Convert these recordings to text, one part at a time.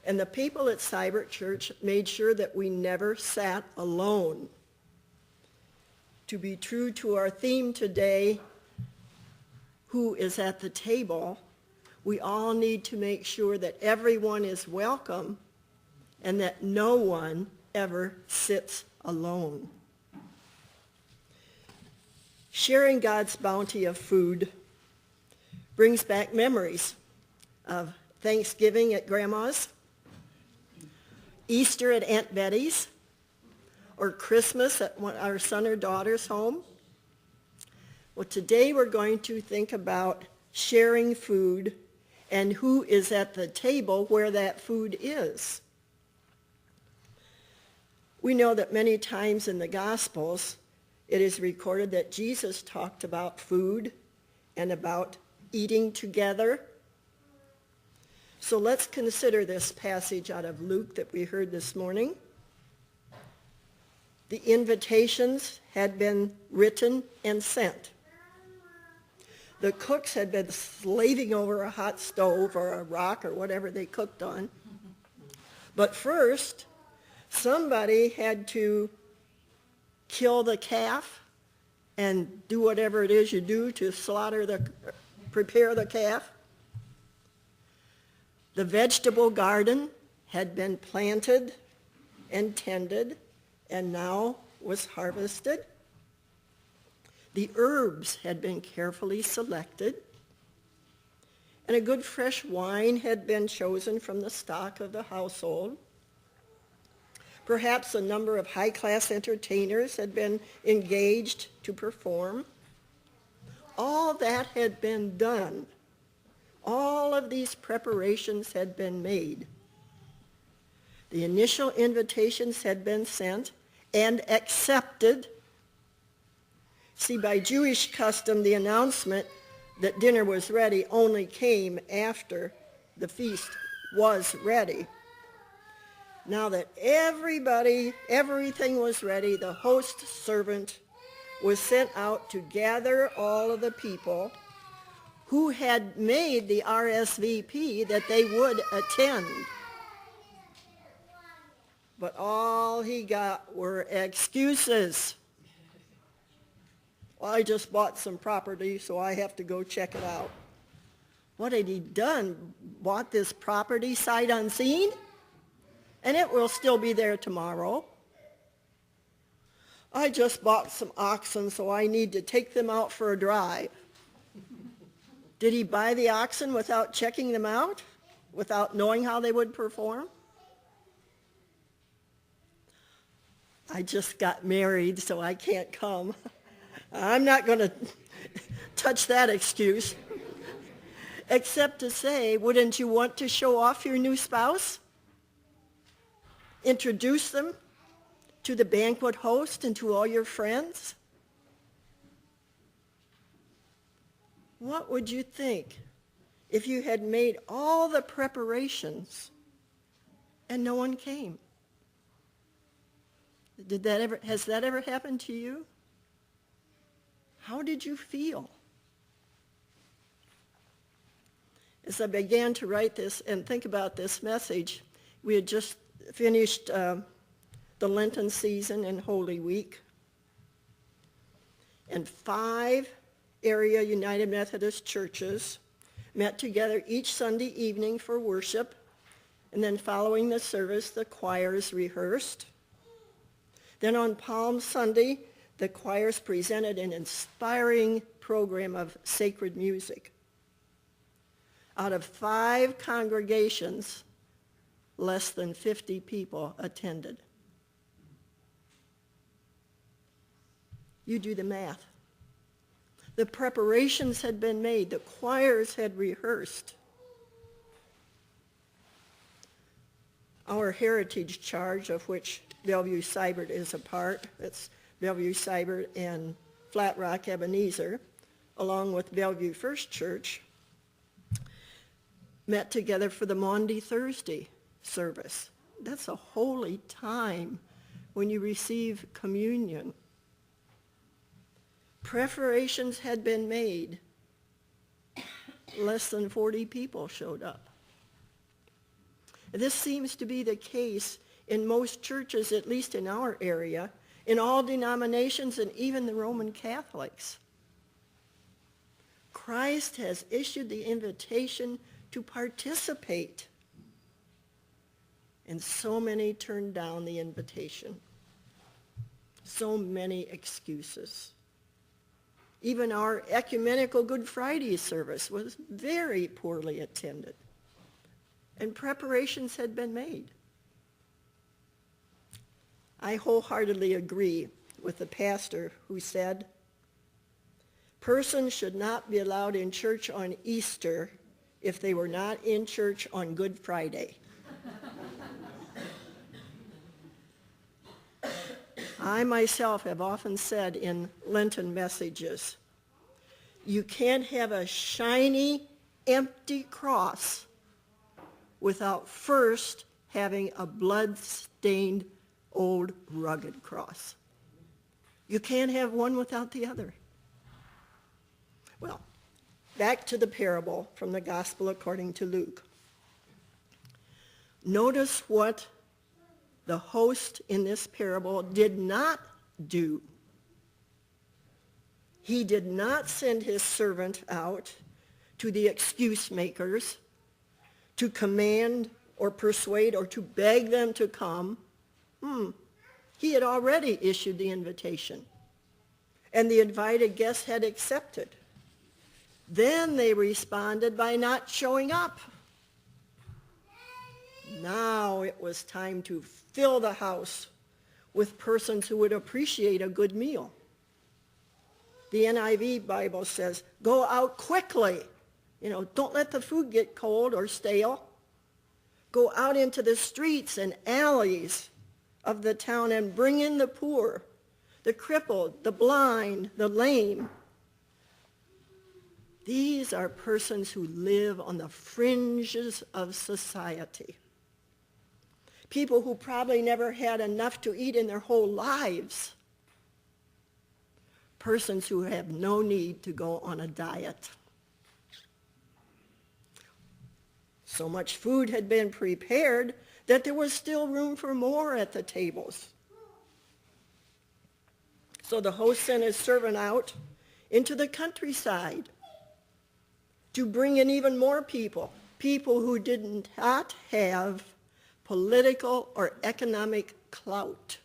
And the people at Cybert Church made sure that we never sat alone. To be true to our theme today, who is at the table, we all need to make sure that everyone is welcome and that no one ever sits alone. Sharing God's bounty of food brings back memories of Thanksgiving at Grandma's, Easter at Aunt Betty's, or Christmas at our son or daughter's home. Well, today we're going to think about sharing food and who is at the table where that food is. We know that many times in the Gospels, it is recorded that Jesus talked about food and about eating together. So let's consider this passage out of Luke that we heard this morning. The invitations had been written and sent. The cooks had been slaving over a hot stove or a rock or whatever they cooked on. But first, somebody had to kill the calf and do whatever it is you do to prepare the calf. The vegetable garden had been planted and tended and now was harvested. The herbs had been carefully selected, and a good fresh wine had been chosen from the stock of the household. Perhaps a number of high-class entertainers had been engaged to perform. All that had been done. All of these preparations had been made. The initial invitations had been sent and accepted. See, by Jewish custom, the announcement that dinner was ready only came after the feast was ready. Now that everything was ready, the host servant was sent out to gather all of the people who had made the RSVP that they would attend. But all he got were excuses. Well, I just bought some property, so I have to go check it out. What had he done? Bought this property sight unseen? And it will still be there tomorrow. I just bought some oxen, so I need to take them out for a drive. Did he buy the oxen without checking them out? Without knowing how they would perform? I just got married, so I can't come. I'm not going to touch that excuse. Except to say, wouldn't you want to show off your new spouse? Introduce them to the banquet host and to all your friends? What would you think if you had made all the preparations and no one came? Has that ever happened to you? How did you feel? As I began to write this and think about this message, we had just finished the Lenten season and Holy Week. And 5 area United Methodist churches met together each Sunday evening for worship. And then following the service, the choirs rehearsed. Then on Palm Sunday, the choirs presented an inspiring program of sacred music. Out of 5 congregations, less than 50 people attended. You do the math. The preparations had been made. The choirs had rehearsed. Our heritage charge, of which Bellevue Cybert is a part, it's Bellevue Cybert and Flat Rock Ebenezer, along with Bellevue First Church, met together for the Maundy Thursday service. That's a holy time when you receive communion. Preparations had been made. Less than 40 people showed up. This seems to be the case in most churches, at least in our area, in all denominations and even the Roman Catholics. Christ has issued the invitation to participate, and so many turned down the invitation. So many excuses. Even our ecumenical Good Friday service was very poorly attended, and preparations had been made. I wholeheartedly agree with the pastor who said, persons should not be allowed in church on Easter if they were not in church on Good Friday. I myself have often said in Lenten messages, you can't have a shiny, empty cross without first having a blood-stained, old, rugged cross. You can't have one without the other. Well, back to the parable from the Gospel according to Luke. Notice what the host in this parable did not do. He did not send his servant out to the excuse makers to command or persuade or to beg them to come. He had already issued the invitation, and the invited guests had accepted. Then they responded by not showing up. Now it was time to fill the house with persons who would appreciate a good meal. The NIV Bible says, go out quickly. Don't let the food get cold or stale. Go out into the streets and alleys of the town and bring in the poor, the crippled, the blind, the lame. These are persons who live on the fringes of society. People who probably never had enough to eat in their whole lives. Persons who have no need to go on a diet. So much food had been prepared that there was still room for more at the tables. So the host sent his servant out into the countryside to bring in even more people who did not have political or economic clout,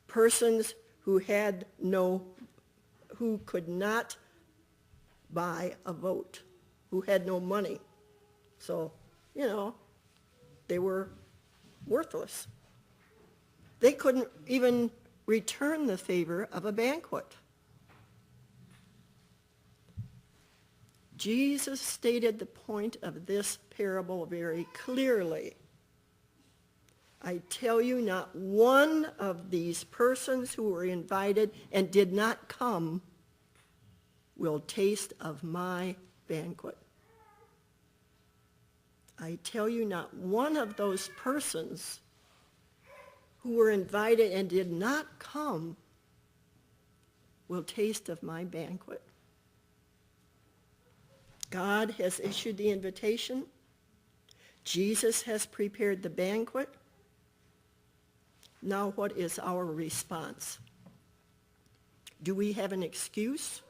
persons who could not buy a vote, who had no money. So, they were worthless. They couldn't even return the favor of a banquet. Jesus stated the point of this parable very clearly. I tell you, not one of these persons who were invited and did not come will taste of my banquet. I tell you, not one of those persons who were invited and did not come will taste of my banquet. God has issued the invitation. Jesus has prepared the banquet. Now what is our response? Do we have an excuse,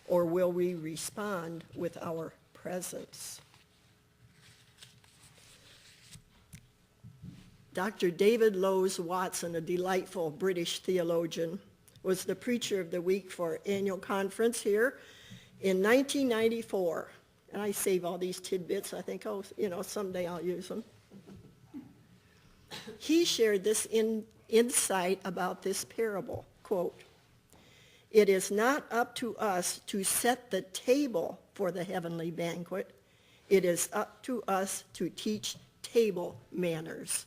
or will we respond with our presence? Dr. David Lowes Watson, a delightful British theologian, was the preacher of the week for our annual conference here in 1994. And I save all these tidbits. I think, someday I'll use them. He shared this insight about this parable. Quote, "It is not up to us to set the table for the heavenly banquet. It is up to us to teach table manners."